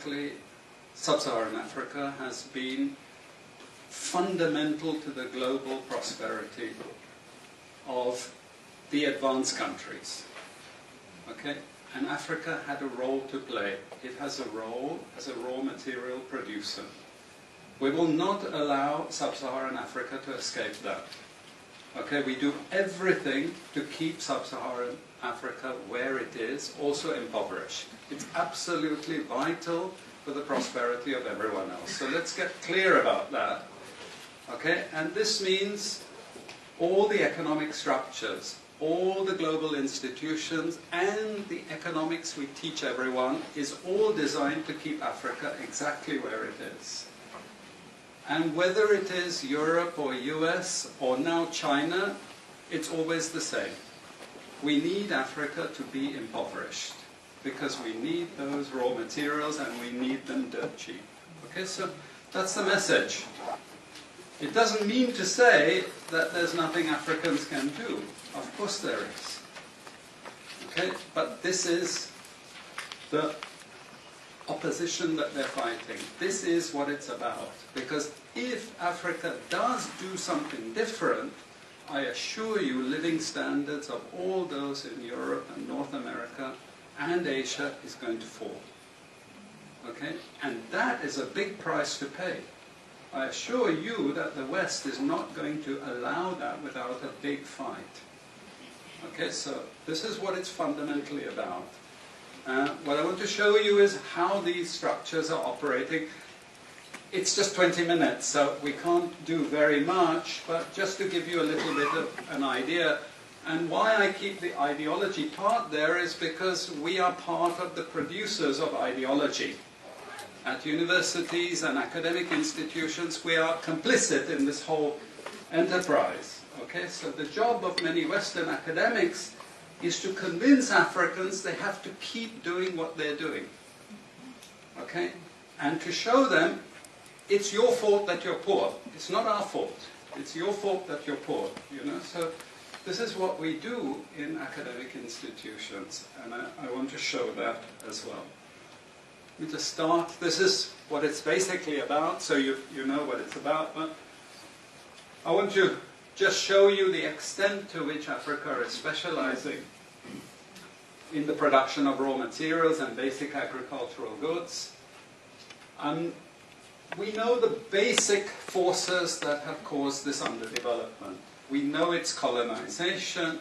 historically, Sub-Saharan Africa has been fundamental to the global prosperity of the advanced countries. Okay? And Africa had a role to play. It has a role as a raw material producer. We will not allow Sub-Saharan Africa to escape that. Okay, we do everything to keep Sub-Saharan Africa where it is, also impoverished. It's absolutely vital for the prosperity of everyone else. So let's get clear about that. Okay, and this means all the economic structures, all the global institutions, and the economics we teach everyone is all designed to keep Africa exactly where it is. And whether it is Europe or US or now China, it's always the same. We need Africa to be impoverished because we need those raw materials and we need them dirt cheap. Okay, so that's the message. It doesn't mean to say that there's nothing Africans can do. Of course there is. Okay, but this is the opposition that they're fighting. This is what it's about. Because if Africa does do something different, I assure you living standards of all those in Europe and North America and Asia is going to fall. Okay? And that is a big price to pay. I assure you that the West is not going to allow that without a big fight. Okay, so this is what it's fundamentally about. What I want to show you is how these structures are operating. It's just 20 minutes, so we can't do very much, but just to give you a little bit of an idea. And why I keep the ideology part there is because we are part of the producers of ideology. At universities and academic institutions, we are complicit in this whole enterprise. Okay, so the job of many Western academics is to convince Africans they have to keep doing what they're doing. Okay? And to show them it's your fault that you're poor. It's not our fault. It's your fault that you're poor. You know? So this is what we do in academic institutions, and I want to show that as well. Let me just start. This is what it's basically about, so you know what it's about. But I want to just show you the extent to which Africa is specializing in the production of raw materials and basic agricultural goods. We know the basic forces that have caused this underdevelopment. We know it's colonization.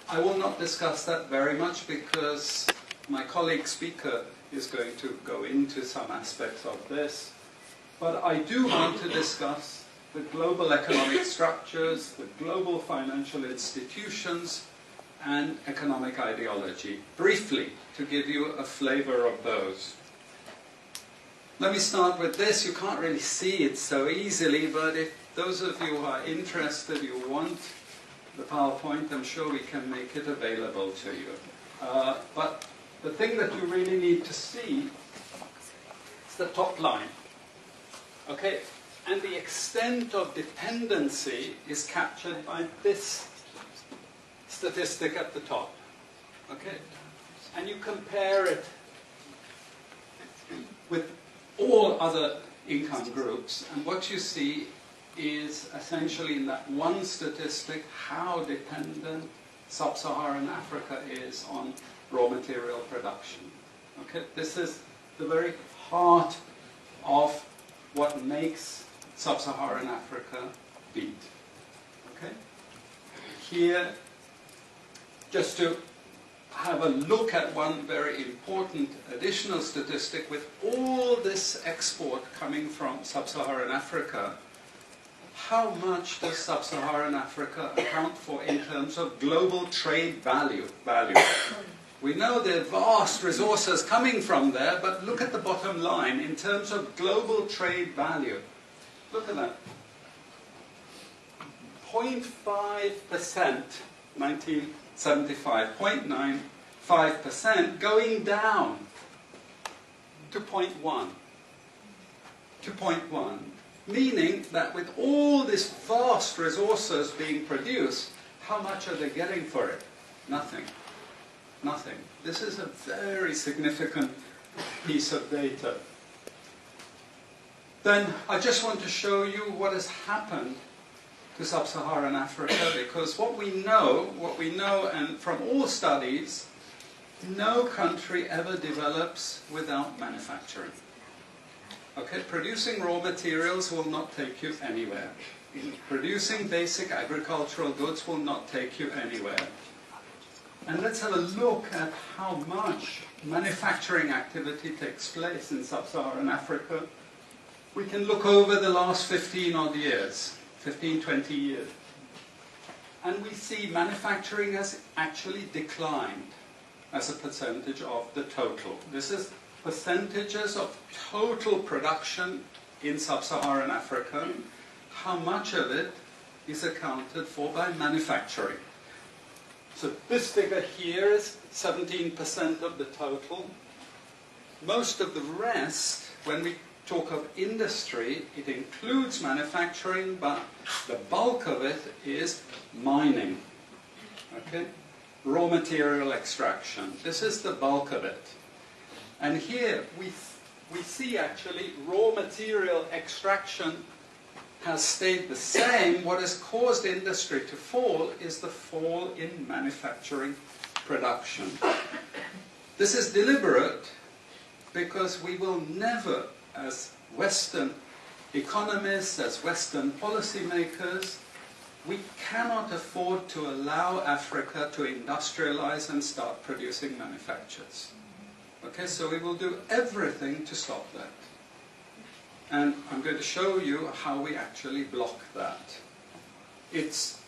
I will not discuss that very much because my colleague speaker is going to go into some aspects of this. But I do want to discuss the global economic structures, the global financial institutions, and economic ideology, briefly, to give you a flavor of those. Let me start with this. You can't really see it so easily, but if those of you who are interested, you want the PowerPoint, I'm sure we can make it available to you. But the thing that you really need to see is the top line. Okay? And the extent of dependency is captured by this statistic at the top. Okay? And you compare it with all other income groups, and what you see is essentially in that one statistic how dependent sub-Saharan Africa is on raw material production. Okay? This is the very heart of what makes sub-Saharan Africa beat. Okay? Here, just to have a look at one very important additional statistic, with all this export coming from sub-Saharan Africa, how much does sub-Saharan Africa account for in terms of global trade value? We know there are vast resources coming from there, but look at the bottom line in terms of global trade value. Look at that. 0.5%, 1975, 0.95%, going down to 0.1. To 0.1. Meaning that with all these vast resources being produced, how much are they getting for it? Nothing. Nothing. This is a very significant piece of data. Then I just want to show you what has happened to sub-Saharan Africa, because what we know, and from all studies, no country ever develops without manufacturing. Okay, producing raw materials will not take you anywhere. Producing basic agricultural goods will not take you anywhere. And let's have a look at how much manufacturing activity takes place in sub-Saharan Africa. We can look over the last 15 odd years, 15, 20 years. And we see manufacturing has actually declined as a percentage of the total. This is percentages of total production in sub-Saharan Africa. How much of it is accounted for by manufacturing? So this figure here is 17% of the total. Most of the rest, when we talk of industry, it includes manufacturing, but the bulk of it is mining. Okay? Raw material extraction. This is the bulk of it. And here we see actually raw material extraction has stayed the same. What has caused industry to fall is the fall in manufacturing production. This is deliberate because we will never, as Western economists, as Western policymakers, we cannot afford to allow Africa to industrialize and start producing manufactures. Okay, so we will do everything to stop that. And I'm going to show you how we actually block that. It's